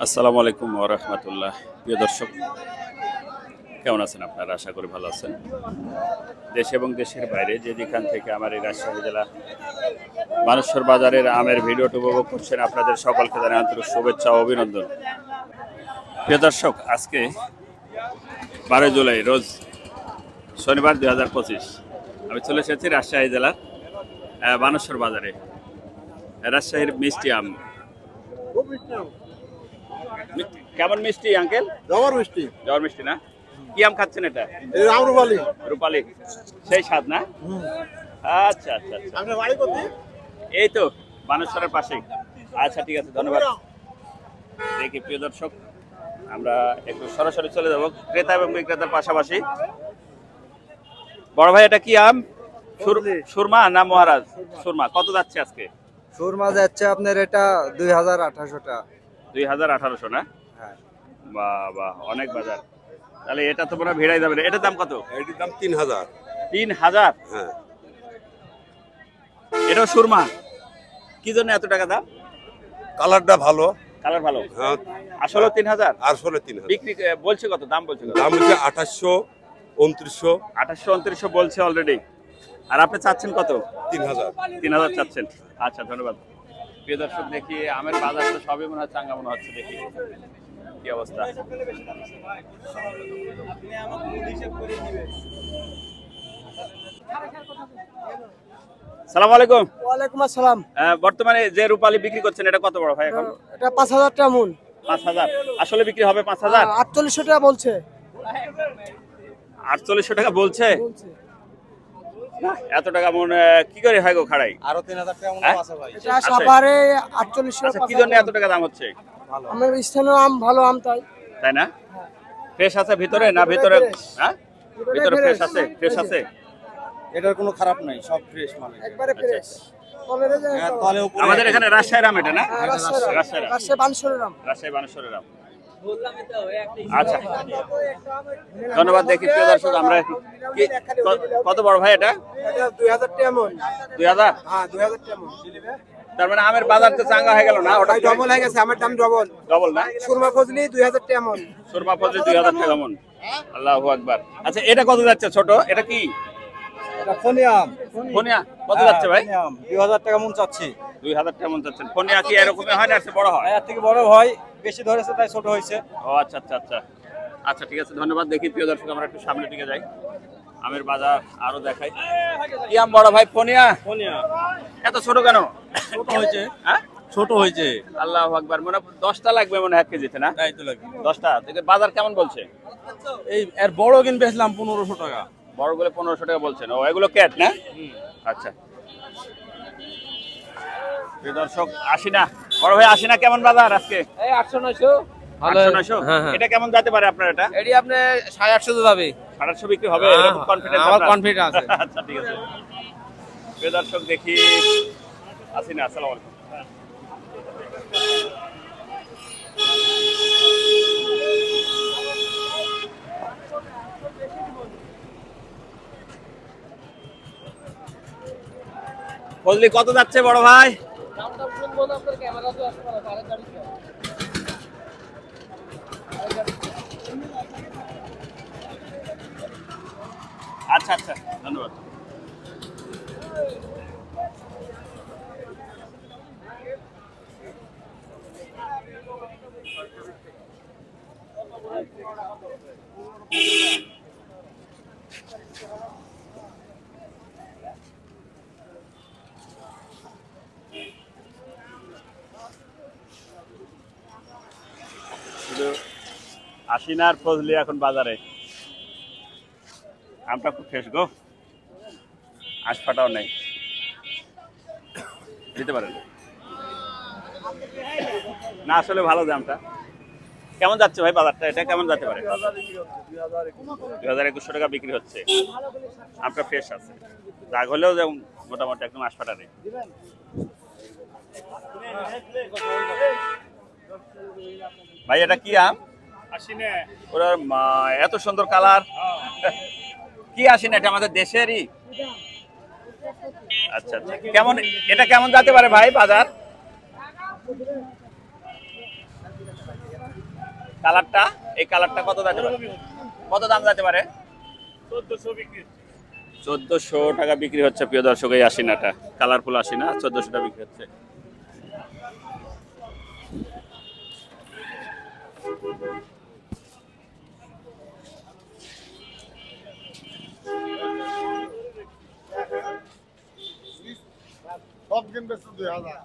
আসসালামু আলাইকুম ওয়া রাহমাতুল্লাহ। প্রিয় দর্শক, কেমন আছেন আপনারা? আশা করি ভালো আছেন। দেশ এবং দেশের বাইরে যে যেখান থেকে আমার এই রাজশাহী জেলা বানেশ্বর বাজারের আমের ভিডিওটি উপভোগ করছেন, আপনাদের সকলকে জানাই আন্তরিক শুভেচ্ছা ও অভিনন্দন। প্রিয় দর্শক, আজকে 12 জুলাই রোজ শনিবার 2025 আমি চলে এসেছি রাজশাহী জেলার বানেশ্বর বাজারে। রাজশাহীর মিষ্টি আম। কেমন মিষ্টি আঙ্কেল? জবর মিষ্টি। জবর মিষ্টি না? কি আম খাচ্ছেন এটা? আম রূপালী। রূপালী, সেই স্বাদ না? আচ্ছা আচ্ছা আচ্ছা। আপনার বাড়ি কোথায়? এই তো বানেশ্বরের পাশেই। আচ্ছা ঠিক আছে, ধন্যবাদ। দেখি প্রিয় দর্শক, আমরা একটু সরাসরি চলে যাব ক্রেতা এবং বিক্রেতার পাশাপাশি। বড় ভাই, এটা কি আম? সুরমা না মহারাজ? সুরমা। কত যাচ্ছে আজকে? সুরমা যাচ্ছে আপনার এটা 2018 টাকা। 2018 না? হ্যাঁ। বাহ বাহ, অনেক বাজার। তাহলে এটা তো মনে হয় ভিড়াই যাবে না। এটার দাম কত? এটির দাম 3000। 3000? হ্যাঁ। এটাও সুরমা? কি জন্য এত টাকা দাম? কালারটা ভালো। কালার ভালো। হ্যাঁ। আসলে 3000? আসলে 3000। বিক্রি বলছে কত? দাম বলছে কত? দাম হচ্ছে 2800, 2900। 2800 2900 বলছে অলরেডি। আর আপনি চাচ্ছেন কত? 3000। 3000 চাচ্ছেন। আচ্ছা, ধন্যবাদ। প্রিয় দর্শক, দেখি আমের বাজার তো সবই মনে হয় চাঙ্গা মনে হচ্ছে। দেখি কি অবস্থা। সালাম আলাইকুম। ওয়ালাইকুম আসসালাম। বর্তমানে যে রূপালী বিক্রি করছেন এটা কত বড় ভাই এখন? এটা 5000 টাকা মন। 5000? আসলে বিক্রি হবে 5000? 4800 টাকা বলছে। 4800 টাকা বলছে? এত টাকা মন কি করে হয় গো খাড়াই? আরো 3000 টাকা মন আছে ভাই। এটা সাপারে 4800 আচ্ছা, কি জন্য এত টাকা দাম হচ্ছে? আমার স্থানীয় আম, ভালো আম তাই না? ফ্রেশ আছে ভিতরে না? ভিতরে হ্যাঁ, ভিতরে ফ্রেশ আছে? ফ্রেশ আছে? এটার কোনো খারাপ নাই, সব ফ্রেশ মানে একবারে ফ্রেশ। আমাদের এখানে রাজশাহীর আম এটা না? রাজশাহী বানেশ্বরের আম। রাজশাহী বানেশ্বরের আম। আচ্ছা, ধন্যবাদ। দেখি প্রিয় দর্শক, আমরা কত বড় ভাই এটা? 2000 টাকা মন। 2000? হ্যাঁ, 2000 টাকা মন। তার মানে আমের বাজার তো চাঙ্গা হয়ে গেল না? ওটা ডবল হয়ে গেছে, আমার দাম ডবল। ডবল না? সুরমা ফজলি 2000 টাকা মন। সুরমা ফজলি 2000 টাকা মন। আল্লাহু আকবার। আচ্ছা, এটা কত যাচ্ছে ছোট? এটা কি? এটা ফোনিয়া আম। ফোনিয়া কত যাচ্ছে ভাই? 2000 টাকা মন চাচ্ছি। 2000 টাকা মন যাচ্ছেন। ফোনিয়া কি এরকমই হয় না এর চেয়ে বড় হয়? এর থেকে বড় হয়, বেশি ধরেছে তাই ছোট হয়েছে। ও আচ্ছা আচ্ছা আচ্ছা আচ্ছা, ঠিক আছে, ধন্যবাদ। দেখি প্রিয় দর্শক, আমরা একটু সামনের দিকে যাই, আমের বাজার আরো দেখাই। কি আম বড় ভাই? ফোনিয়া? ফোনিয়া এত ছোট কেন? ছোট হয়েছে। হ্যাঁ, ছোট হয়েছে। আল্লাহু আকবার। মনে 10টা লাগবে মনে হয় 1 কেজিতে না? তাই তো লাগবে। 10টা থেকে বাজার কেমন বলছে? এই এর বড় কিন বেচলাম 1500 টাকা। বড়গুলো 1500 টাকা বলছেন। ও, এগুলো ক্যাট না? আচ্ছা প্রিয় দর্শক, আসি না বড় ভাই, আসি না। কেমন বাজার আজকে? এই 800 900 ভালো। 800 900? এটা কেমন যেতে পারে আপনার? এটা এডি আপনি 850 তে যাবে। 850 বিক্রি হবে এরকম কনফিডেন্স? আমার কনফিডেন্স আছে। আচ্ছা ঠিক আছে। প্রিয় দর্শক, দেখি আসি না। আসসালামু আলাইকুম। ফজলি কত যাচ্ছে বড় ভাই? আচ্ছা আচ্ছা, ধন্যবাদ। আশিনার ফজলি এখন বাজারে। আমটা খুব ফ্রেশ গো, আশ ফাটাও নেই, দিতে পারেন না? আসলে ভালো দামটা। কেমন যাচ্ছে ভাই বাজারটা? এটা কেমন যেতে পারে? 2021 টাকা বিক্রি হচ্ছে। আমটা ফ্রেশ আছে, দাগ হলেও যেমন মোটামুটি একদম আশ ফাটা নেই। ভাই এটা কি আম? ওরা এত সুন্দর কালার, কি আশিনা? এটা আমাদের দেশেরই। আচ্ছা আচ্ছা, কেমন এটা কেমন যেতে পারে ভাই বাজার? কালারটা, এই কালারটা কত যেতে পারে, কত দাম যেতে পারে? 1400 টাকা বিক্রি হচ্ছে প্রিয় দর্শক এই আশিনাটা। কালারফুল আশিনা 1400 টাকা বিক্রি হচ্ছে। সব গেম বেচতে 2000।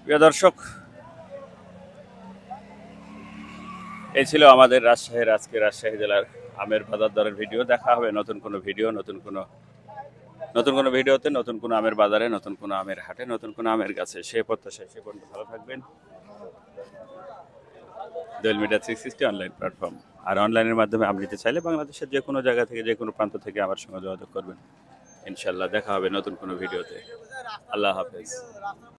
প্রিয় দর্শক, এই ছিল আমাদের রাজশাহীর আজকে রাজশাহী জেলার আমের বাজার দরের ভিডিও। দেখা হবে নতুন কোনো ভিডিও, নতুন কোনো ভিডিওতে, নতুন কোনো আমের বাজারে, নতুন কোনো আমের হাটে, নতুন কোনো আমের গাছে। সে প্রত্যাশায় সে পর্যন্ত ভালো থাকবেন। দোয়েল মিডিয়া 360 অনলাইন প্ল্যাটফর্ম। আর অনলাইনের মাধ্যমে আম নিতে চাইলে বাংলাদেশের যে কোনো জায়গা থেকে, যে কোনো প্রান্ত থেকে আমার সঙ্গে যোগাযোগ করবেন। ইনশাল্লাহ দেখা হবে নতুন কোনো ভিডিওতে। আল্লাহ হাফেজ।